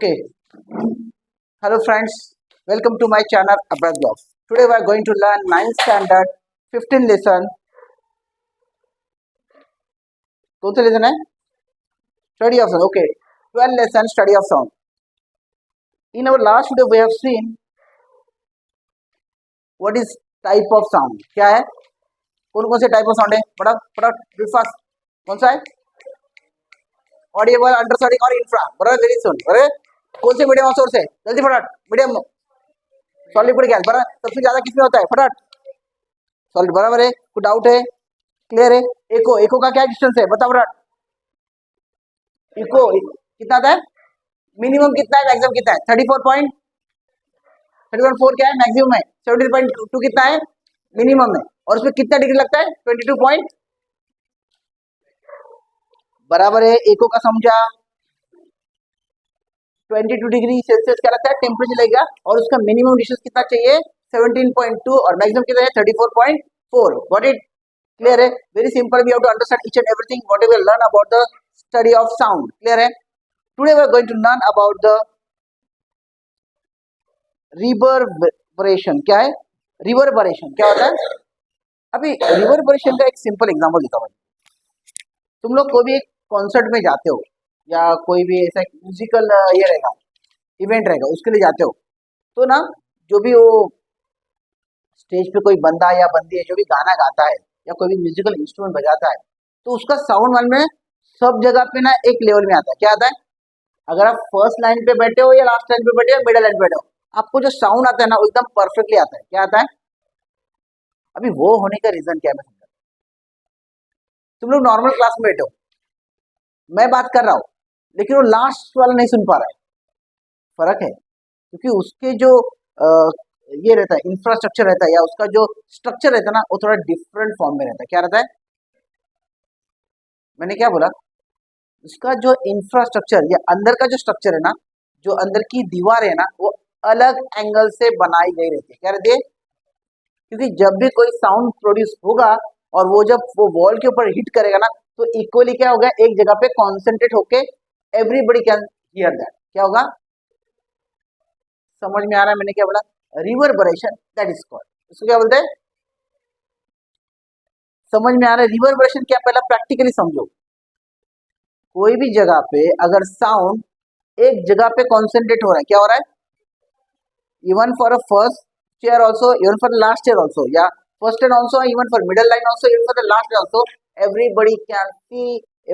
Okay. Hello friends, welcome to my channel Abraz Vlogs. Today we are going to learn 9th standard 15th lesson. कौन सा lesson है? Study of sound. Okay. 12th lesson study of sound. In our last video we have seen what is type of sound. क्या है? कौन कौन से type of sound है? फटाफट fast. कौन सा है? Audible, ultrasonic और infra. बराबर very soon. बराबर कौन से मीडियम सोर्स है? जल्दी फटाफट. मीडियम सॉलिड लिक्विड गैस बराबर सबसे ज्यादा किसमें होता है? फटाफट सॉलिड बराबर है. कोई डाउट है? क्लियर है? एको एको का क्या डिस्टेंस है? बताओ फटाफट. इको कितना आता है? मिनिमम कितना है? मैक्सिमम कितना है? 34.4 क्या है? मैक्सिमम है. 17.2 कितना है? मिनिमम है. और उसमें कितना डिग्री लगता है? 22 पॉइंट बराबर है. एको का समझा. 22 डिग्री सेल्सियस क्या लगता है? टेम्परेचर लगेगा. और उसका मिनिमम डिस्टेंस कितना चाहिए? 17.2 और मैक्सिमम कितना है? 34.4. व्हाट इट क्लियर है? Very simple. We have to understand each and everything what we learn about the study of sound. Clear है? Today we are going to learn about the reverberation. क्या है reverberation? क्या होता है? अभी reverberation का एक सिंपल एग्जांपल देता हूं. तुम लोग कोई भी एक कॉन्सर्ट में जाते हो या कोई भी ऐसा म्यूजिकल ये रहेगा इवेंट रहेगा उसके लिए जाते हो तो ना जो भी वो स्टेज पे कोई बंदा या बंदी है जो भी गाना गाता है या कोई भी म्यूजिकल इंस्ट्रूमेंट बजाता है तो उसका साउंड वन में सब जगह पे ना एक लेवल में आता है. क्या आता है? अगर आप फर्स्ट लाइन पे बैठे हो या लास्ट लाइन पे बैठे हो मिडिल लाइन पे बैठे हो आपको जो साउंड आता है ना वो एकदम परफेक्टली आता है. क्या आता है? अभी वो होने का रीजन क्या है मैं समझा. तुम लोग नॉर्मल क्लास में बैठे हो, मैं बात कर रहा हूँ लेकिन वो लास्ट वाला नहीं सुन पा रहा है. फर्क है क्योंकि उसके जो ये रहता है इंफ्रास्ट्रक्चर रहता है या उसका जो स्ट्रक्चर रहता है ना वो थोड़ा डिफरेंट फॉर्म में रहता है. क्या रहता है? मैंने क्या बोला? उसका जो इंफ्रास्ट्रक्चर या अंदर का जो स्ट्रक्चर है ना जो अंदर की दीवार है ना वो अलग एंगल से बनाई गई रहती है. क्या रहती है? क्योंकि जब भी कोई साउंड प्रोड्यूस होगा और वो जब वो वॉल के ऊपर हिट करेगा ना तो इक्वली क्या होगा? एक जगह पे कॉन्सेंट्रेट होके एवरीबडी कैन हियर दैट. क्या होगा? समझ में आ रहा है मैंने क्या बोला? Reverberation that is called. इसको क्या बोलते हैं? समझ में आ रहा है? रिवर्बरेशन क्या? पहला प्रैक्टिकली समझो. कोई भी जगह पे अगर साउंड एक जगह पे कॉन्सेंट्रेट हो रहा है क्या हो रहा है? Even for a first chair also even for last chair also या first and also even for middle line also even for the last also everybody can see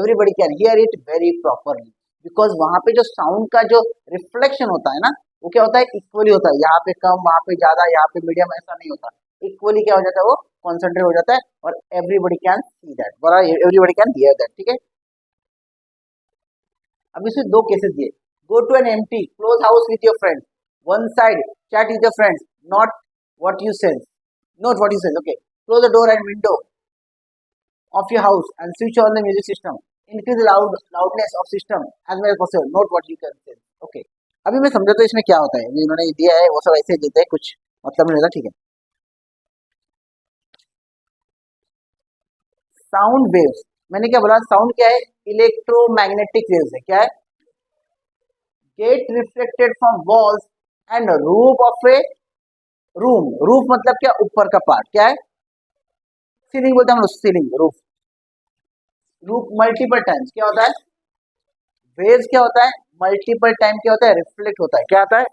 everybody can hear it very properly because वहां पे जो sound का जो reflection होता है ना वो क्या होता है? इक्वली होता है. यहाँ पे कम वहां पे ज्यादा यहाँ पे मीडियम ऐसा नहीं होता. इक्वली क्या हो जाता है? वो कॉन्सेंट्रेट हो जाता है और एवरीबडी कैन सी दैट बड़ा एवरीबडी कैन हियर दैट. ठीक है. अब इसमें दो केसेस दिए. Go to an empty close house with your friend. One side chat with your friends, not what you sense. Not what you sense. Okay. Close the door and window of your house and switch on the music system. Increase the loudness of system as much as possible. Not what you can sense. Okay. अभी मैं समझा तो इसमें क्या होता है. इन्होंने दिया है वो सब ऐसे देते हैं कुछ मतलब नहीं रहता. ठीक है. Sound waves. मैंने क्या बोला? साउंड क्या है? इलेक्ट्रोमैग्नेटिक वेव्स है. क्या है? Gate reflected from walls and roof of A room. Roof मतलब क्या? ऊपर का पार्ट. क्या है? सीलिंग बोलते हैं हम लोग. Ceiling roof. Roof multiple times क्या होता है? वेव्स क्या होता है? मल्टीपल टाइम क्या होता है? रिफ्लेक्ट होता है. क्या आता है?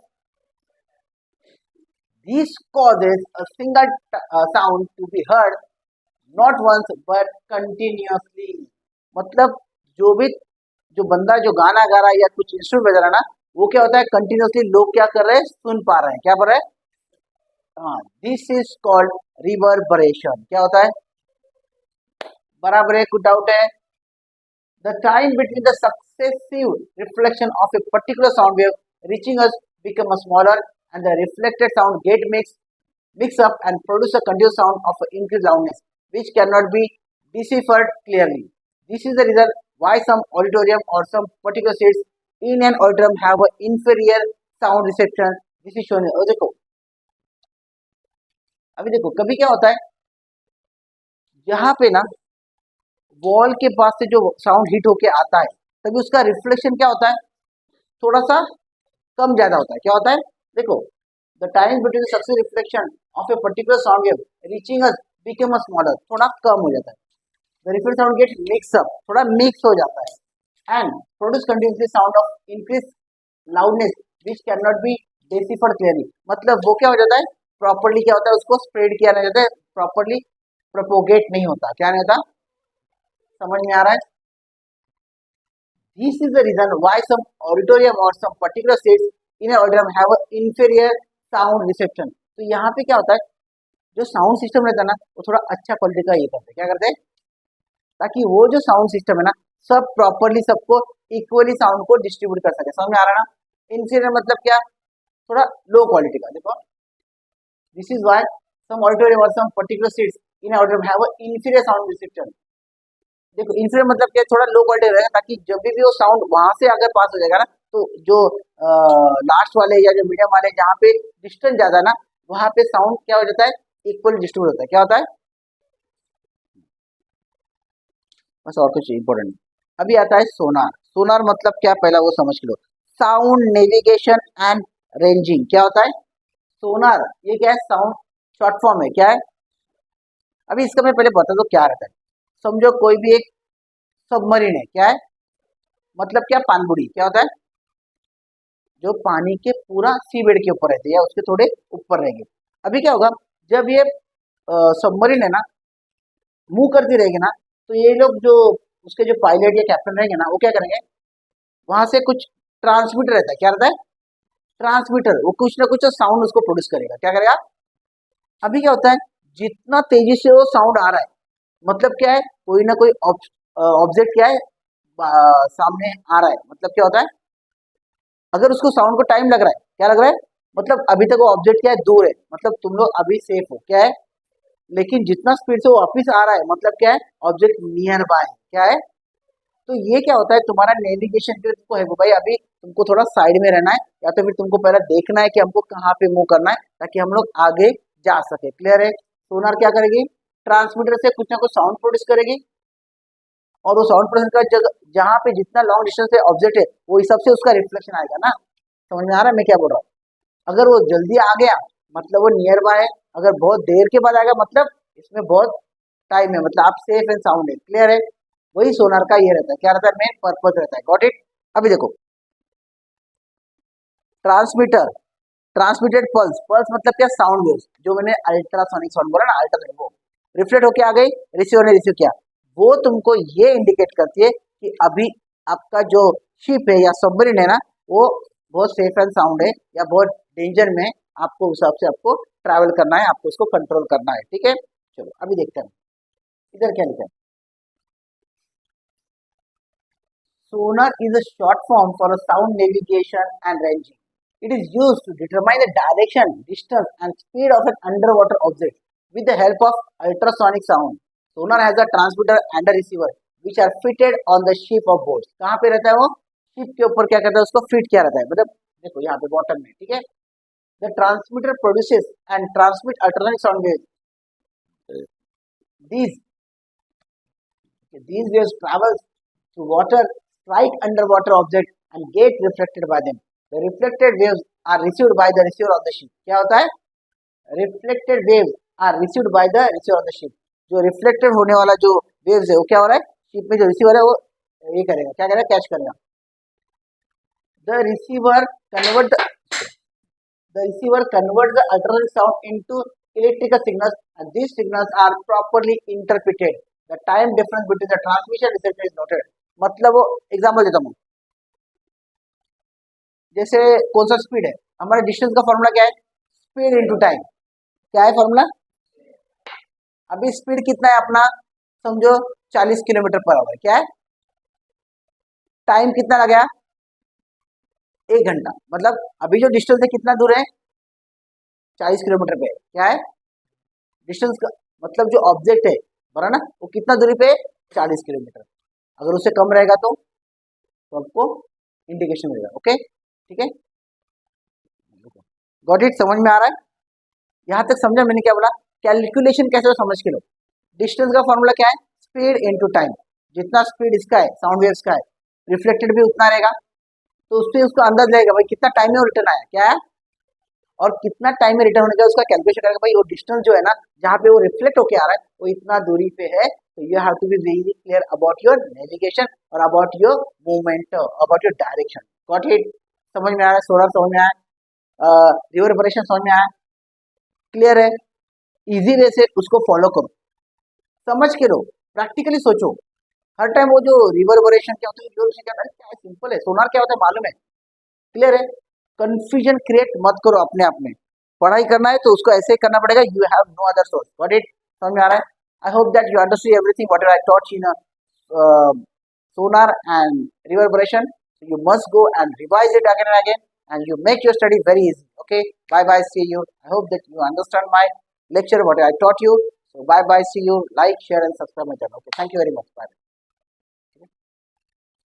This causes a single sound to be heard not once but continuously. मतलब जो बंदा जो गाना गा रहा है या कुछ इंस्ट्रूमेंट बजा रहा है ना वो क्या होता है? कंटिन्यूअसली लोग क्या कर रहे हैं? सुन पा रहे हैं. क्या कर रहे हैं? हाँ. This is called reverberation. क्या होता है? बराबर है? कुछ डाउट है? The time between the successive reflection of a particular sound wave reaching us become a smaller and the reflected sound get mix up and produce a continuous sound of increased loudness which cannot be deciphered clearly. This is the reason why some auditorium or some particular seats in an auditorium have an inferior sound reception. This is shown. देखो अभी देखो कभी क्या होता है यहाँ पे ना वॉल के पास से जो साउंड हिट होके आता है तभी उसका रिफ्लेक्शन क्या होता है? थोड़ा सा कम ज्यादा होता है। क्या होता है? देखो, the time between successive reflection of a particular sound wave reaching us become a smaller, थोड़ा कम हो जाता है। The reflected sound gate mix up, थोड़ा मिक्स हो जाता है and produce continuously sound of increase loudness which can not be deciphered clearly. मतलब वो क्या हो जाता है, प्रॉपरली क्या होता है, उसको स्प्रेड किया नहीं जाता है, प्रॉपरली प्रोपोगेट नहीं होता। क्या नहीं होता? समझ में आ रहा है? This is the reason why some auditorium or some particular states in an auditorium have an inferior sound reception. तो यहाँ पे क्या होता है, जो साउंड सिस्टम रहता है ना, वो थोड़ा अच्छा क्वालिटी का ये करते हैं। क्या करते हैं? ताकि वो जो साउंड सिस्टम है ना, सब प्रॉपरली सबको इक्वली साउंड को डिस्ट्रीब्यूट कर सके। समझ में आ रहा है ना? इंफीरियर मतलब क्या? थोड़ा लो क्वालिटी का। देखो, this is why some auditorium और some particular seats in auditorium have a inferior sound reception. देखो, इंफीरियर मतलब क्या? थोड़ा लो क्वालिटी रहेगा, ताकि जब भी वो साउंड वहां से अगर पास हो जाएगा ना, तो जो लास्ट वाले या जो मीडियम वाले जहाँ पे डिस्टेंस ज्यादा ना, वहां पे साउंड क्या हो जाता है, इक्वल डिस्ट्रीब्यूट होता है। क्या होता है? बस, और कुछ इंपॉर्टेंट। अभी आता है सोनार। सोनार मतलब क्या, पहला वो समझ लो। Sound navigation and ranging. क्या होता है सोनार? ये क्या है? साउंड शॉर्ट फॉर्म है। क्या है? अभी इसका मैं पहले बता दो क्या रहता है। समझो कोई भी एक सबमरीन है। क्या है? मतलब क्या? पानबुड़ी। क्या होता है? जो पानी के पूरा सी बेड के ऊपर रहते हैं या उसके थोड़े ऊपर रहेंगे। अभी क्या होगा, जब ये सबमरीन है ना, मूव करती रहेगी ना, तो ये लोग जो उसके जो पायलट या कैप्टन रहेंगे ना, वो क्या करेंगे, वहां से कुछ ट्रांसमीटर रहता है। क्या रहता है? ट्रांसमीटर। वो कुछ ना कुछ साउंड उसको प्रोड्यूस करेगा। क्या करेगा? अभी क्या होता है, जितना तेजी से वो साउंड आ रहा है, मतलब क्या है, कोई ना कोई ऑब्जेक्ट क्या है, सामने आ रहा है। मतलब क्या होता है, अगर उसको साउंड को टाइम लग रहा है, क्या लग रहा है, मतलब अभी तक वो ऑब्जेक्ट क्या है, दूर है, मतलब तुम लोग अभी सेफ हो। क्या है? लेकिन जितना स्पीड से वो वापिस आ रहा है, मतलब क्या है, ऑब्जेक्ट नियर बाय। क्या है? तो ये क्या होता है, तुम्हारा नेविगेशन के लिए तुमको है भाई, अभी तुमको थोड़ा साइड में रहना है, या तो फिर तुमको पहले देखना है कि हमको कहाँ पे मूव करना है, ताकि हम लोग आगे जा सके। क्लियर है? सोनार क्या करेगी, ट्रांसमीटर से कुछ ना कुछ साउंड प्रोड्यूस करेगी, और वो साउंड प्रोड्यूस का जगह जहाँ पे जितना लॉन्ग डिस्टेंस पे ऑब्जेक्ट है, वो हिसाब से उसका रिफ्लेक्शन आएगा ना। समझ में आ रहा है मैं क्या बोल रहा हूँ? अगर वो जल्दी आ गया, मतलब वो नियर बाय है। अगर बहुत देर के बाद आएगा, मतलब इसमें बहुत टाइम है, मतलब आप सेफ एंड साउंड है। क्लियर है? वही सोनार का ये रहता है। क्या रहता है? मेन पर्पज रहता है। Got it? अभी देखो, ट्रांसमीटर, ट्रांसमिटेड पल्स, पल्स मतलब क्या, साउंड वेव्स, जो मैंने अल्ट्रासोनिक साउंड बोला ना, अल्ट्रासोनिक, वो रिफ्लेक्ट होके आ गई, रिसीवर ने रिसीव किया, वो तुमको ये इंडिकेट करती है कि अभी आपका जो शिप है या सबमरीन है ना, वो बहुत सेफ एंड साउंड है या बहुत डेंजर में, आपको उस हिसाब से आपको ट्रैवल करना है, आपको उसको कंट्रोल करना है। ठीक है, चलो अभी देखते हैं इधर क्या लिखा है। Sonar is a short form for a sound navigation and ranging. It is used to determine the direction, distance, and speed of an underwater object with the help of ultrasonic sound. Sonar has a transmitter and a receiver which are fitted on the ship of boats. कहाँ पे रहता है वो? Ship के ऊपर क्या करता है, उसको फिट किया रहता है, मतलब देखो यहाँ पे बॉटम में। ठीक है, the transmitter produces and transmit ultrasonic sound waves. These these waves travel through water, strike underwater objects and get reflected by them. The reflected waves are received by the receiver on the ship. क्या होता है? Reflected waves are received by the receiver on the ship. जो reflected होने वाला जो waves है, वो क्या हो रहा है, शिप में जो रिसीवर है वो ये करेगा, क्या करेगा, कैच करेगा। The receiver convert the ultrasonic sound into electrical signals, and these signals are properly interpreted. The time difference between the transmission and reception is noted. मतलब वो एग्जाम्पल देता हूँ, जैसे कौन सा स्पीड है, हमारे डिस्टेंस का फॉर्मूला क्या है, स्पीड इनटू टाइम। क्या है फॉर्मूला? अभी स्पीड कितना है अपना, समझो 40 किलोमीटर पर आवर। क्या है? टाइम कितना लगा, 1 घंटा। मतलब अभी जो डिस्टेंस है कितना दूर है, 40 किलोमीटर पे। क्या है डिस्टेंस का, मतलब जो ऑब्जेक्ट है बरा ना, वो कितना दूरी पे, 40 किलोमीटर। अगर उससे कम रहेगा तो आपको इंडिकेशन मिलेगा। ओके, ठीक है, गॉट इट? समझ में आ रहा है? यहाँ तक समझा मैंने क्या बोला? कैलकुलेशन कैसे हो समझ के लो। डिस्टेंस का फॉर्मूला क्या है, स्पीड इनटू टाइम। जितना स्पीड इसका है, साउंड वेव्स का है, रिफ्लेक्टेड भी उतना रहेगा, तो उससे उसको अंदाज लगेगा भाई कितना टाइम में वो रिटर्न आया, क्या है, और कितना टाइम में रिटर्न होने का उसका कैलकुलेशन करेगा भाई वो डिस्टेंस जो है ना जहाँ पे वो रिफ्लेक्ट होके आ रहा है वो इतना दूरी पे है, तो you have to be very clear about your navigation और about your movement, about your direction. Got it? समझ में आ रहा है? सोलर समझ में आया? रिवर्बरेशन समझ में आया? क्लियर है? इजी वे से उसको फॉलो करो, समझ के रहो, प्रैक्टिकली सोचो। हर टाइम वो जो रिवर्बरेशन क्या होता है, रिवर्बरेशन क्या होता है, क्या सिंपल है, सोनार क्या होता है मालूम है, क्लियर है? कंफ्यूजन क्रिएट मत करो अपने आप में, पढ़ाई करना है तो उसको ऐसे ही करना पड़ेगा, you have no other source. Got it? समझ में आ रहा है? I hope that you understood everything what I taught in sonar and reverberation. So you must go and revise it again and again, and you make your study very easy. Okay, bye bye, see you. I hope that you understand my lecture, what I taught you. So bye bye, see you. Like, share, and subscribe my channel. Okay, thank you very much. Bye.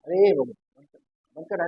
अरे बंद कर